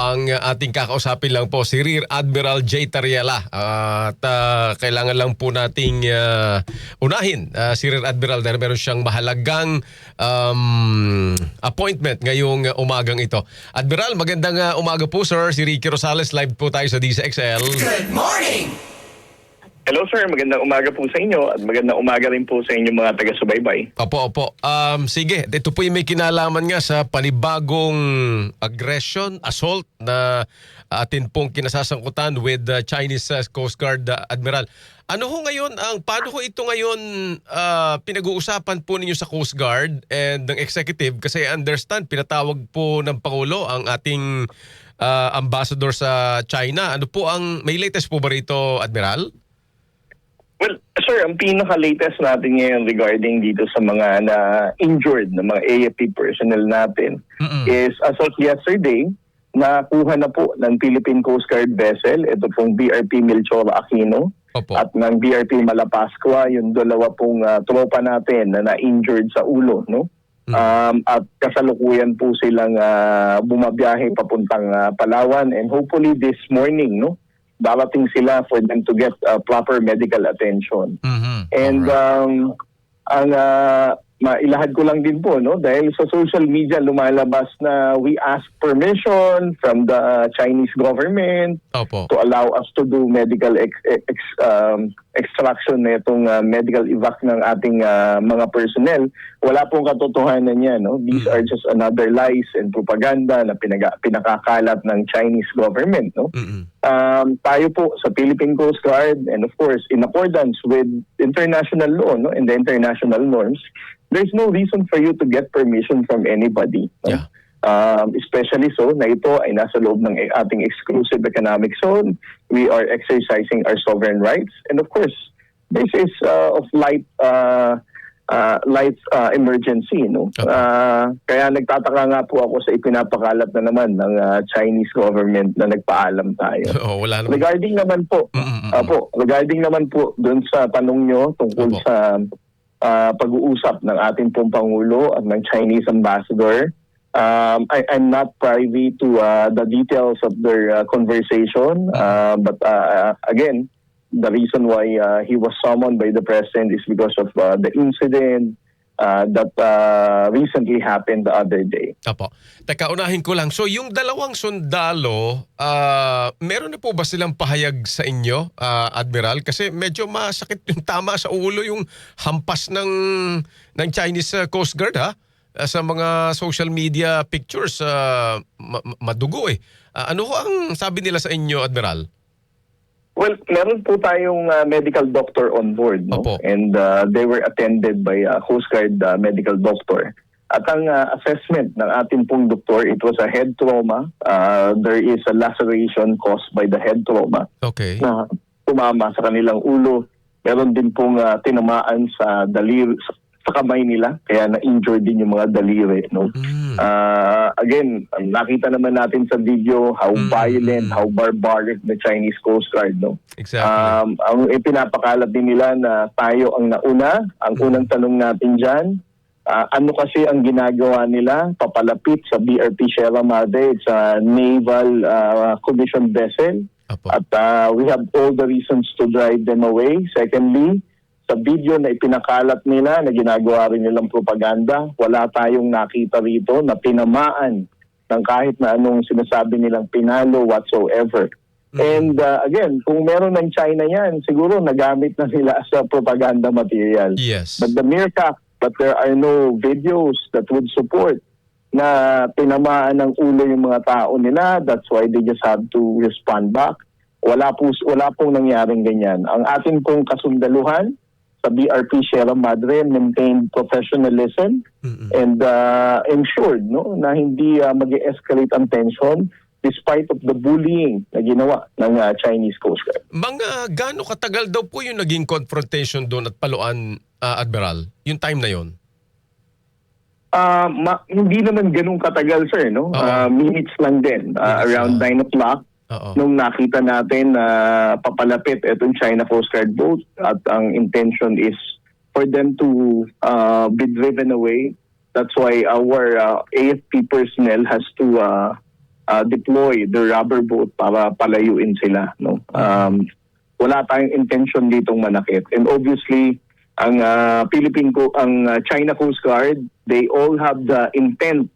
ang ating kakausapin lang po si Rear Admiral J. Tariela. At kailangan lang po nating unahin si Rear Admiral dahil meron siyang mahalagang appointment ngayong umagang ito. Admiral, magandang umaga po sir. Si Ricky Rosales, live po tayo sa DZXL. Good morning! Hello sir, magandang umaga po sa inyo at magandang umaga rin po sa inyong mga taga-subaybay. Opo. Sige, ito po yung may kinalaman nga sa panibagong aggression, assault na atin pong kinasasangkutan with the Chinese Coast Guard Admiral. Ano ho ngayon, paano ho ito ngayon pinag-uusapan po ninyo sa Coast Guard and ng executive? Kasi I understand, pinatawag po ng Pangulo ang ating ambassador sa China. Ano po may latest po ba rito, Admiral? Well, sir, ang pinaka-latest natin ngayon regarding dito sa mga na-injured na mga AFP personnel natin is as of yesterday, nakuha na po ng Philippine Coast Guard vessel, ito pong BRP Melchora Aquino, at ng BRP Malapascua, yung dalawa pong tropa natin na na-injured sa ulo, no? At kasalukuyan po silang bumabiyahe papuntang Palawan, and hopefully this morning, no, darating sila for them to get proper medical attention. And ang mailahad ko lang din po, no, dahil sa social media lumalabas na we ask permission from the Chinese government to allow us to do medical extraction na itong medical evac ng ating mga personnel. Wala pong katotohanan yan, no? These are just another lies and propaganda na pinakakalat ng Chinese government, no? Tayo po sa Philippine Coast Guard, and of course in accordance with international law, no, and the international norms, there's no reason for you to get permission from anybody, no? Yeah. Especially so na ito ay nasa loob ng ating exclusive economic zone. We are exercising our sovereign rights, and of course this is of light emergency, no? Kaya nagtataka nga po ako sa ipinapakalat na naman ng Chinese government na nagpaalam tayo. Wala naman. Regarding naman po doon sa tanong nyo tungkol sa pag-uusap ng ating pong Pangulo at ng Chinese ambassador, I'm not privy to the details of their conversation, but again, the reason why he was summoned by the president is because of the incident that recently happened the other day. Apo. Teka, unahin ko lang. So yung dalawang sundalo, meron na po ba silang pahayag sa inyo, Admiral? Kasi medyo masakit yung tama sa ulo yung hampas ng Chinese Coast Guard, ha? Sa mga social media pictures, madugo eh. Ano ho ang sabi nila sa inyo, Admiral? Well, meron po tayong medical doctor on board, no? And they were attended by a Coast Guard medical doctor. At ang assessment ng ating pong doktor, it was a head trauma. There is a laceration caused by the head trauma. Okay. Na tumama sa kanilang ulo. Meron din pong tinamaan sa daliri, sa kamay nila, kaya na-injured din yung mga daliri, no? Again, nakita naman natin sa video how violent, how barbaric the Chinese Coast Guard, no? Exactly. Ang ipinapakalat din nila na tayo ang nauna. Ang unang tanong natin dyan, ano kasi ang ginagawa nila papalapit sa BRP Sierra Madre? It's a naval commissioned vessel. At we have all the reasons to drive them away. Secondly, sa video na ipinakalat nila na ginagawa rin nilang propaganda, wala tayong nakita rito na tinamaan ng kahit na anong sinasabi nilang pinalo whatsoever. And again, kung meron ng China yan, siguro nagamit na nila as a propaganda material. Yes. But the mere fact that there are no videos that would support na tinamaan ng ulo yung mga tao nila, that's why they just have to respond back. Wala pong nangyaring ganyan. Ang ating pong kasundaluhan sa BRP Sierra Madre maintained professionalism and ensured, no, na hindi mag-escalate ang tension despite of the bullying na ginawa ng Chinese Coast Guard. Gaano katagal daw po yung naging confrontation doon at paluan, Admiral? Yung time na yon? Hindi naman ganun katagal, sir, no? Minutes lang din. Around 9 o'clock. Nung nakita natin na papalapit itong China Coast Guard boat at ang intention is for them to be driven away. That's why our AFP personnel has to deploy the rubber boat para palayuin sila. No? Wala tayong intention ditong manakit. And obviously, ang China Coast Guard, they all have the intent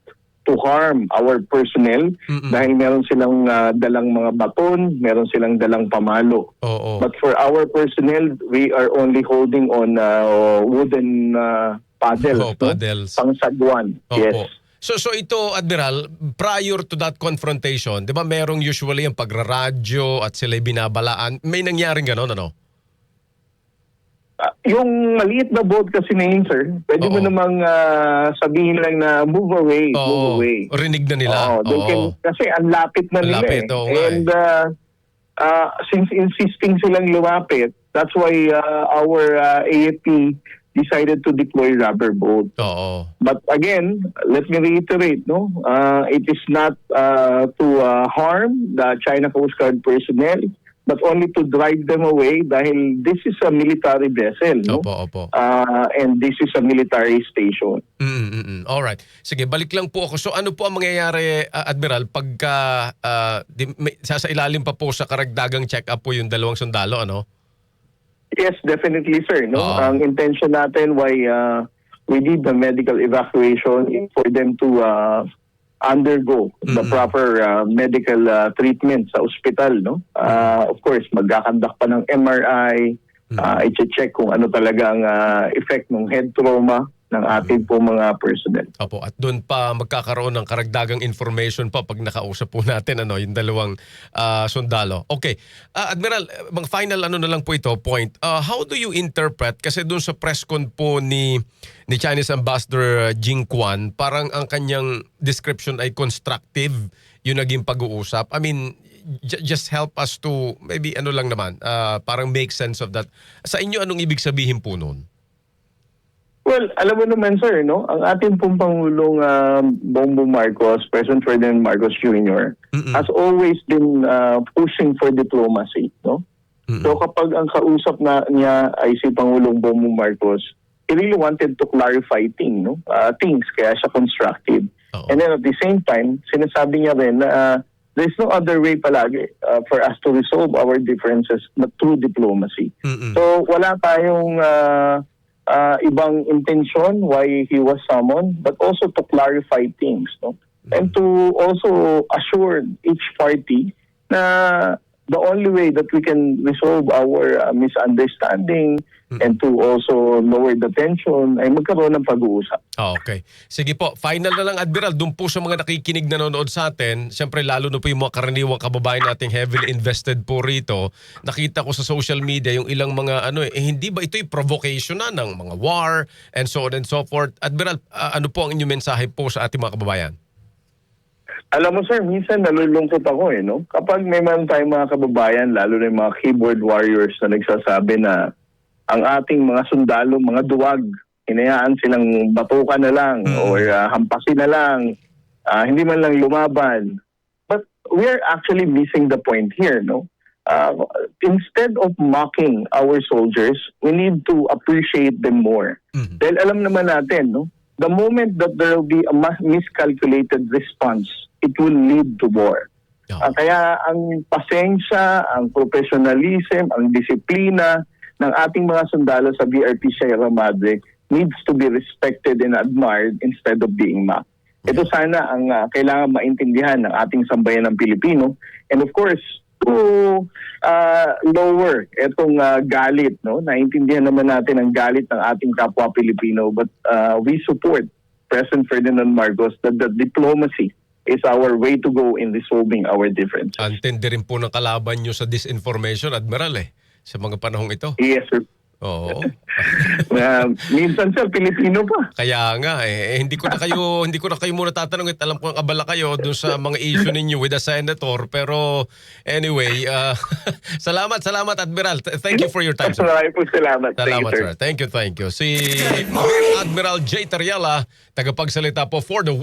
to harm our personnel dahil meron silang dalang mga baton, meron silang dalang pamalo. Oo. But for our personnel, we are only holding on wooden paddles. Paddles. Pangsagwan. Opo. Yes. So ito, Admiral, prior to that confrontation, di ba merong usually yung pagraradyo at sila'y binabalaan? May nangyaring gano'n, ano? Yung maliit na boat kasi na yun, sir, pwede mo Oo. namang sabihin lang na move away, move Oo. away. Rinig na nila. Kasi ang lapit na Ang nila lapit, oo nga And since insisting silang lumapit, that's why our AFP decided to deploy rubber boat. Oo. But again, let me reiterate, no, it is not to harm the China Coast Guard personnel, but only to drive them away dahil this is a military vessel, no? Opo. And this is a military station. Alright. Sige, balik lang po ako. So ano po ang mangyayari, Admiral, pagka sasailalim pa po sa karagdagang check-up po yung dalawang sundalo, ano? Yes, definitely, sir. No, Oo. ang intention natin why we did the medical evacuation is for them to undergo the proper medical treatment sa ospital. No, of course, magkakandak pa ng MRI, i-check kung ano talaga ang effect ng head trauma ng ating po mga personnel. Opo, at doon pa magkakaroon ng karagdagang information pa pag nakausap po natin yung dalawang sundalo. Okay. Admiral, mga final na lang po ito, point. How do you interpret, kasi doon sa press con po ni Chinese Ambassador Jing Quan, parang ang kanyang description ay constructive yung naging pag-uusap. I mean, just help us to, maybe lang naman, parang make sense of that. Sa inyo, anong ibig sabihin po noon? Well, alam mo naman, sir, no? Ang ating pong Pangulong Bongbong Marcos, President Ferdinand Marcos Jr., has always been pushing for diplomacy, no? So kapag ang kausap niya ay si Pangulong Bongbong Marcos, he really wanted to clarify things, kaya siya constructive. And then at the same time, sinasabi niya rin na there's no other way palagi for us to resolve our differences but through diplomacy. So wala tayong ibang intention why he was summoned, but also to clarify things, no? And to also assure each party na the only way that we can resolve our misunderstanding and to also lower the tension ay magkaroon ng pag-uusap. Okay. Sige po, final na lang, Admiral, doon po sa mga nakikinig nanonood sa atin, siyempre lalo na po yung mga karaniwang kababayan nating heavily invested po rito, nakita ko sa social media yung ilang mga hindi ba ito'y provocation na ng mga war and so on and so forth. Admiral, ano po ang inyong mensahe po sa ating mga kababayan? Alam mo, sir, minsan nalulungkot ako no? Kapag may man tayong mga kababayan, lalo na yung mga keyboard warriors na nagsasabi na ang ating mga sundalo, mga duwag, hinayaan silang batukan na lang or hampasin na lang, hindi man lang lumaban. But we are actually missing the point here, no? Instead of mocking our soldiers, we need to appreciate them more. Dahil alam naman natin, no? The moment that there will be a miscalculated response, it will lead to war. Kaya ang pasensya, ang professionalism, ang disiplina ng ating mga sundalo sa BRP Sierra Madre needs to be respected and admired instead of being mocked. Ito sana ang kailangan maintindihan ng ating sambayan ng Pilipino. And of course, to lower itong galit. No? Naintindihan naman natin ang galit ng ating kapwa Pilipino, but we support President Ferdinand Marcos that the diplomacy is our way to go in resolving our differences. Antindi rin po ng kalaban nyo sa disinformation, Admiral, sa mga panahong ito. Yes, sir. Oo. Minsan, sir, Pilipino pa. Kaya nga hindi ko na kayo muna tatanungin. Alam ko ang abala kayo dun sa mga issue ninyo with the senator, pero anyway, salamat Admiral. Thank you for your time, sir. Maraming po salamat. Salamat, Thank you, sir. Thank you. Si Admiral J. Tariala, tagapagsalita po for the